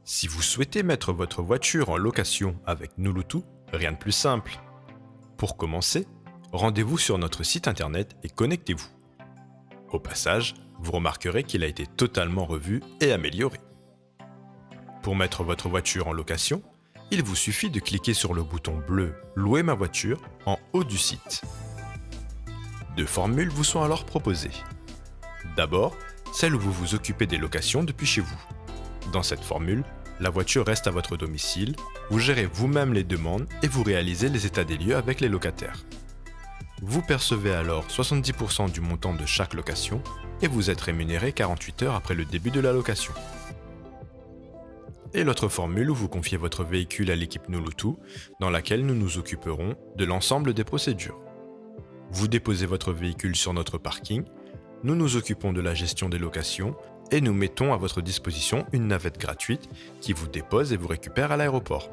Si vous souhaitez mettre votre voiture en location avec Nulutu, rien de plus simple. Pour commencer, rendez-vous sur notre site internet et connectez-vous. Au passage, vous remarquerez qu'il a été totalement revu et amélioré. Pour mettre votre voiture en location, il vous suffit de cliquer sur le bouton bleu « Louer ma voiture » en haut du site. Deux formules vous sont alors proposées. D'abord, celle où vous vous occupez des locations depuis chez vous. Dans cette formule, la voiture reste à votre domicile, vous gérez vous-même les demandes et vous réalisez les états des lieux avec les locataires. Vous percevez alors 70% du montant de chaque location et vous êtes rémunéré 48 heures après le début de la location. Et l'autre formule où vous confiez votre véhicule à l'équipe Nulutu, dans laquelle nous nous occuperons de l'ensemble des procédures. Vous déposez votre véhicule sur notre parking, nous nous occupons de la gestion des locations et nous mettons à votre disposition une navette gratuite qui vous dépose et vous récupère à l'aéroport.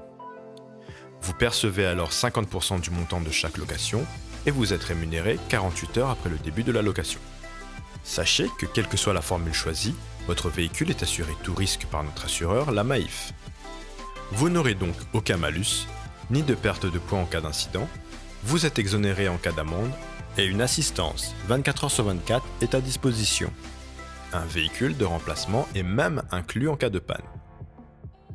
Vous percevez alors 50% du montant de chaque location et vous êtes rémunéré 48 heures après le début de la location. Sachez que quelle que soit la formule choisie, votre véhicule est assuré tout risque par notre assureur, la Maif. Vous n'aurez donc aucun malus, ni de perte de points en cas d'incident, vous êtes exonéré en cas d'amende, et une assistance 24 heures sur 24 est à disposition. Un véhicule de remplacement est même inclus en cas de panne.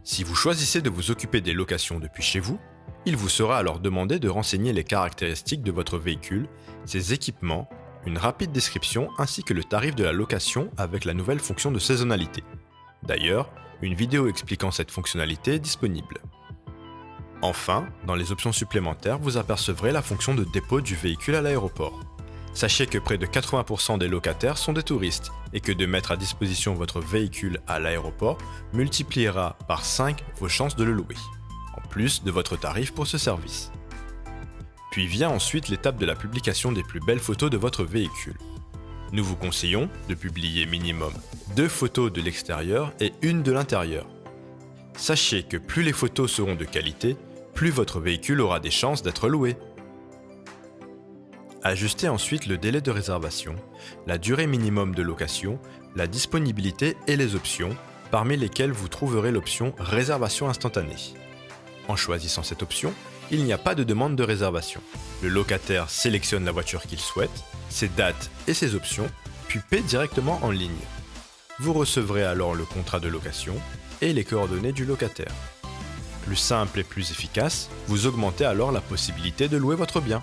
Si vous choisissez de vous occuper des locations depuis chez vous, il vous sera alors demandé de renseigner les caractéristiques de votre véhicule, ses équipements, une rapide description ainsi que le tarif de la location avec la nouvelle fonction de saisonnalité. D'ailleurs, une vidéo expliquant cette fonctionnalité est disponible. Enfin, dans les options supplémentaires, vous apercevrez la fonction de dépôt du véhicule à l'aéroport. Sachez que près de 80% des locataires sont des touristes et que de mettre à disposition votre véhicule à l'aéroport multipliera par 5 vos chances de le louer, en plus de votre tarif pour ce service. Puis vient ensuite l'étape de la publication des plus belles photos de votre véhicule. Nous vous conseillons de publier minimum 2 photos de l'extérieur et 1 de l'intérieur. Sachez que plus les photos seront de qualité, plus votre véhicule aura des chances d'être loué. Ajustez ensuite le délai de réservation, la durée minimum de location, la disponibilité et les options, parmi lesquelles vous trouverez l'option réservation instantanée. En choisissant cette option, il n'y a pas de demande de réservation. Le locataire sélectionne la voiture qu'il souhaite, ses dates et ses options, puis paie directement en ligne. Vous recevrez alors le contrat de location et les coordonnées du locataire. Plus simple et plus efficace, vous augmentez alors la possibilité de louer votre bien.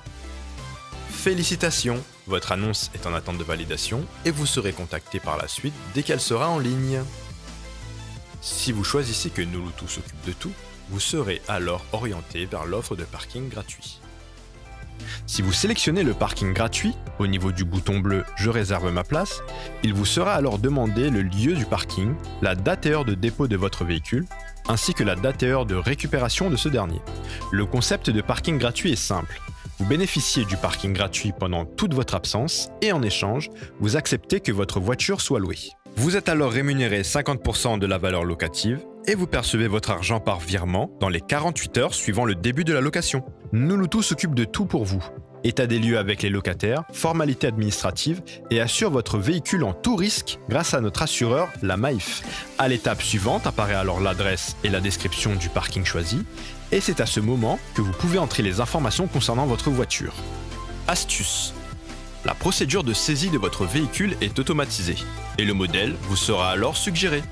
Félicitations, votre annonce est en attente de validation et vous serez contacté par la suite dès qu'elle sera en ligne. Si vous choisissez que Nulutu s'occupe de tout, vous serez alors orienté vers l'offre de parking gratuit. Si vous sélectionnez le parking gratuit, au niveau du bouton bleu « Je réserve ma place », il vous sera alors demandé le lieu du parking, la date et heure de dépôt de votre véhicule, ainsi que la date et heure de récupération de ce dernier. Le concept de parking gratuit est simple. Vous bénéficiez du parking gratuit pendant toute votre absence et en échange, vous acceptez que votre voiture soit louée. Vous êtes alors rémunéré 50% de la valeur locative et vous percevez votre argent par virement dans les 48 heures suivant le début de la location. Nulutu s'occupe de tout pour vous. État des lieux avec les locataires, formalités administratives et assure votre véhicule en tout risque grâce à notre assureur, la Maif. À l'étape suivante apparaît alors l'adresse et la description du parking choisi et c'est à ce moment que vous pouvez entrer les informations concernant votre voiture. Astuce: la procédure de saisie de votre véhicule est automatisée et le modèle vous sera alors suggéré.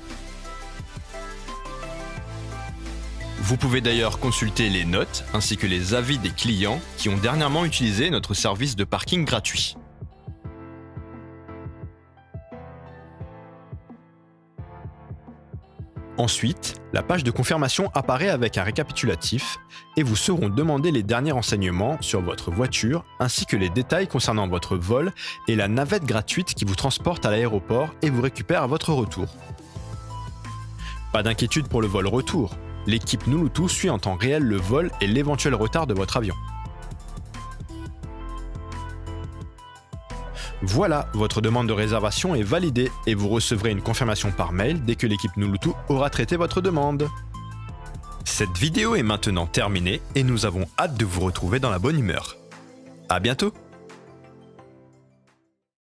Vous pouvez d'ailleurs consulter les notes ainsi que les avis des clients qui ont dernièrement utilisé notre service de parking gratuit. Ensuite, la page de confirmation apparaît avec un récapitulatif et vous seront demandés les derniers renseignements sur votre voiture ainsi que les détails concernant votre vol et la navette gratuite qui vous transporte à l'aéroport et vous récupère à votre retour. Pas d'inquiétude pour le vol retour. L'équipe Nulutu suit en temps réel le vol et l'éventuel retard de votre avion. Voilà, votre demande de réservation est validée et vous recevrez une confirmation par mail dès que l'équipe Nulutu aura traité votre demande. Cette vidéo est maintenant terminée et nous avons hâte de vous retrouver dans la bonne humeur. À bientôt!